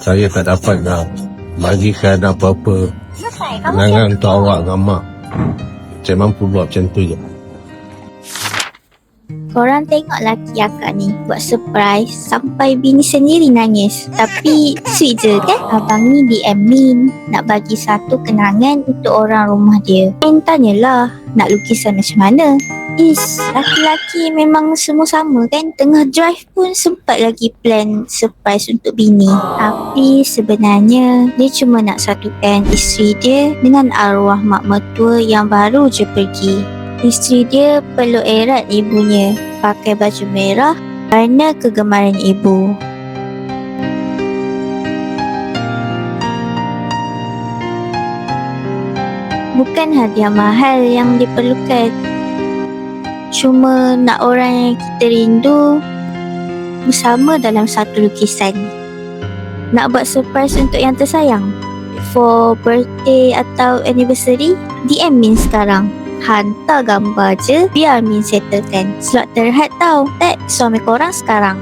Saya tak dapat nak bagikan apa-apa kenangan untuk awak dengan mak. Saya mampu buat macam tu je. Korang tengok laki akak ni buat surprise sampai bini sendiri nangis. Tapi sweet je kan? Abang ni DM Min nak bagi satu kenangan untuk orang rumah dia. Min tanyalah nak lukisan macam mana. Laki-laki memang semua sama kan? Tengah drive pun sempat lagi plan surprise untuk bini. Tapi sebenarnya dia cuma nak satukan isteri dia dengan arwah mak mertua yang baru je pergi. Isteri dia peluk erat ibunya, pakai baju merah kerana kegemaran ibu. Bukan hadiah mahal yang diperlukan, cuma nak orang yang kita rindu bersama dalam satu lukisan. Nak buat surprise untuk yang tersayang for birthday atau anniversary, DM Min sekarang. Hantar gambar je, biar Min settlekan. Slot terhad tau. Tag suami korang sekarang.